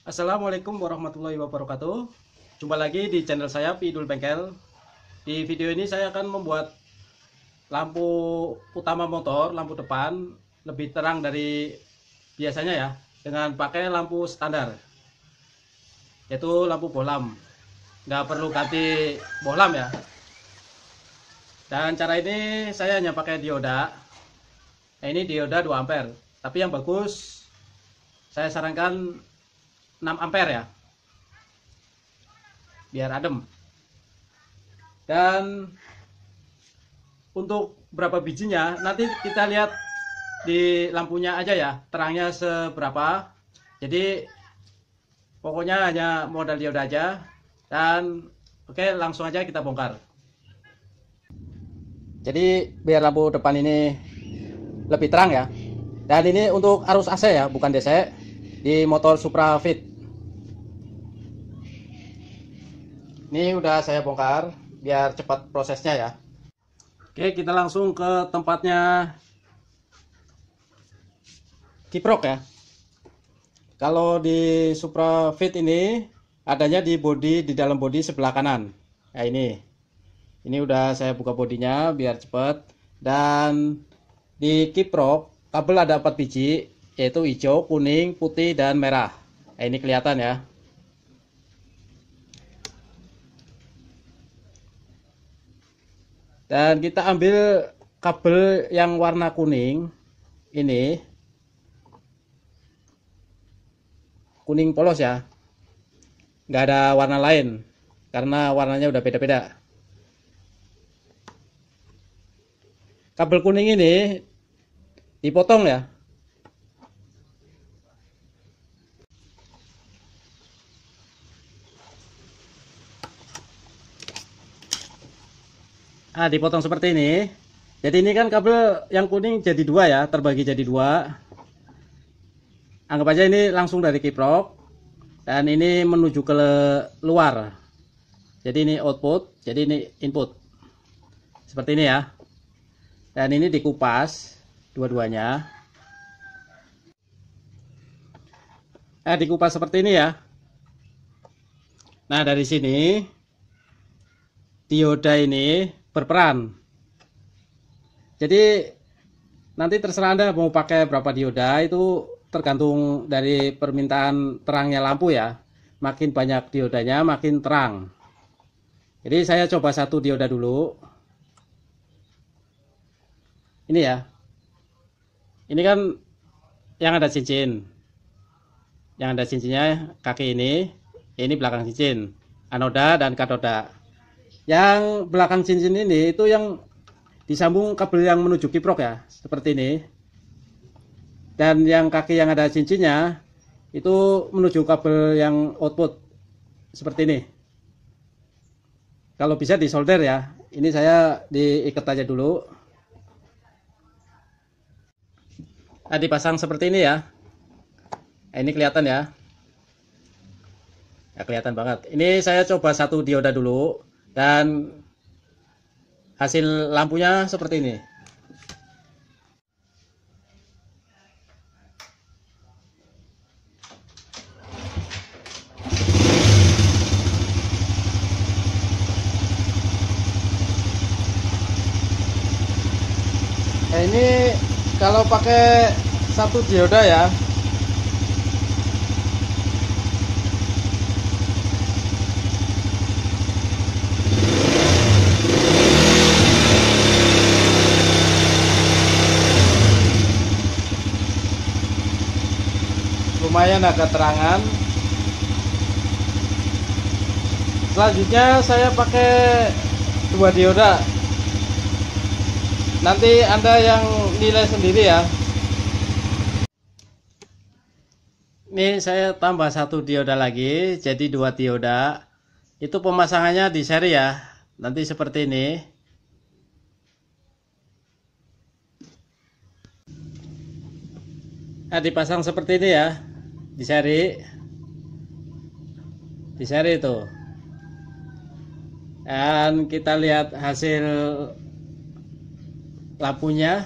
Assalamualaikum warahmatullahi wabarakatuh. Jumpa lagi di channel saya Pidul Bengkel. Di video ini saya akan membuat lampu utama motor, lampu depan lebih terang dari biasanya ya, dengan pakai lampu standar, yaitu lampu bohlam. Nggak perlu ganti bohlam ya. Dan cara ini saya hanya pakai dioda. Nah, ini dioda 2 ampere, tapi yang bagus saya sarankan 6 ampere ya, biar adem. Dan untuk berapa bijinya nanti kita lihat di lampunya aja ya, terangnya seberapa. Jadi pokoknya hanya modal dioda aja. Dan oke, langsung aja kita bongkar. Jadi biar lampu depan ini lebih terang ya. Dan ini untuk arus AC ya, bukan DC, di motor Supra Fit. Ini udah saya bongkar biar cepat prosesnya ya. Oke, kita langsung ke tempatnya kiprok ya. Kalau di Supra Fit ini adanya di bodi, di dalam bodi sebelah kanan. Nah ini udah saya buka bodinya biar cepat. Dan di kiprok kabel ada 4 biji, yaitu hijau, kuning, putih, dan merah. Nah, ini kelihatan ya. Dan kita ambil kabel yang warna kuning ini, kuning polos ya, nggak ada warna lain karena warnanya udah beda-beda. Kabel kuning ini dipotong ya. Dipotong seperti ini. Jadi ini kan kabel yang kuning jadi 2 ya, terbagi jadi 2. Anggap aja ini langsung dari kiprok, dan ini menuju ke luar. Jadi ini output, jadi ini input. Seperti ini ya. Dan ini dikupas dua-duanya. Dikupas seperti ini ya. Nah, dari sini dioda ini berperan. Jadi nanti terserah Anda mau pakai berapa dioda, itu tergantung dari permintaan terangnya lampu ya. Makin banyak diodanya makin terang. Jadi saya coba 1 dioda dulu. Ini ya. Ini kan yang ada cincin. Yang ada cincinnya kaki ini belakang cincin, anoda dan katoda. Yang belakang cincin ini itu yang disambung kabel yang menuju kiprok ya, seperti ini. Dan yang kaki yang ada cincinnya itu menuju kabel yang output, seperti ini. Kalau bisa disolder ya. Ini saya diikat aja dulu. Dipasang seperti ini ya. Ini kelihatan ya. Ya, kelihatan banget. Ini saya coba 1 dioda dulu. Dan hasil lampunya seperti ini. Nah, ini kalau pakai 1 dioda ya. Lumayan agak terangan. Selanjutnya saya pakai 2 dioda. Nanti Anda yang nilai sendiri ya. Ini saya tambah 1 dioda lagi, jadi 2 dioda. Itu pemasangannya di seri ya. Nanti seperti ini. Dipasang seperti ini ya. Di seri itu. Dan kita lihat hasil lampunya.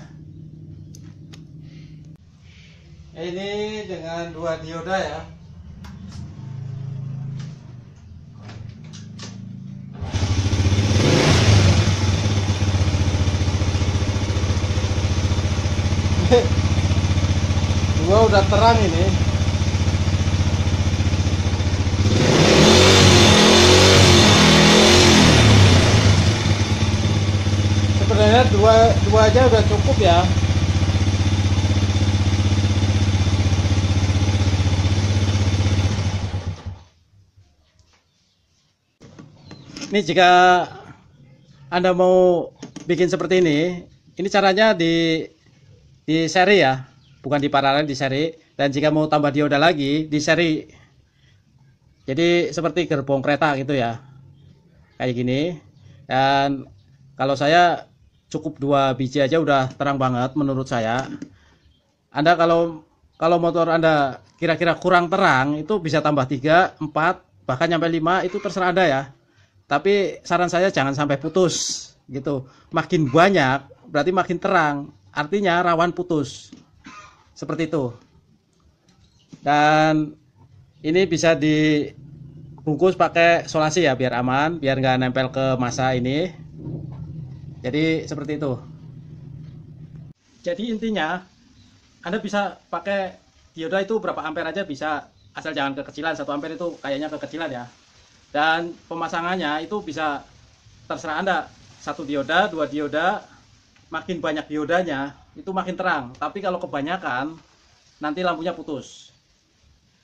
Ini dengan 2 dioda ya. dua udah terang ini. Sebenarnya dua aja udah cukup ya. Ini jika Anda mau bikin seperti ini caranya di seri ya, bukan di paralel, di seri. Dan jika mau tambah dioda lagi, di seri. Jadi seperti gerbong kereta gitu ya, kayak gini. Dan kalau saya cukup 2 biji aja udah terang banget menurut saya. Anda kalau motor Anda kira-kira kurang terang, itu bisa tambah 3, 4, bahkan sampai 5, itu terserah Anda ya. Tapi saran saya jangan sampai putus gitu. Makin banyak berarti makin terang, artinya rawan putus. Seperti itu. Dan ini bisa dibungkus pakai solasi ya, biar aman, biar nggak nempel ke masa ini. Jadi seperti itu. Jadi intinya Anda bisa pakai dioda itu berapa ampere aja bisa, asal jangan kekecilan. 1 ampere itu kayaknya kekecilan ya. Dan pemasangannya itu bisa terserah Anda. 1 dioda, 2 dioda, makin banyak diodanya itu makin terang. Tapi kalau kebanyakan nanti lampunya putus.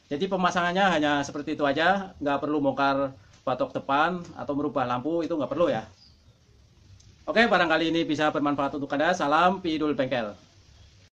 Jadi pemasangannya hanya seperti itu aja, nggak perlu bongkar batok depan atau merubah lampu, itu nggak perlu ya. Oke, barangkali ini bisa bermanfaat untuk Anda. Salam Pidul Bengkel.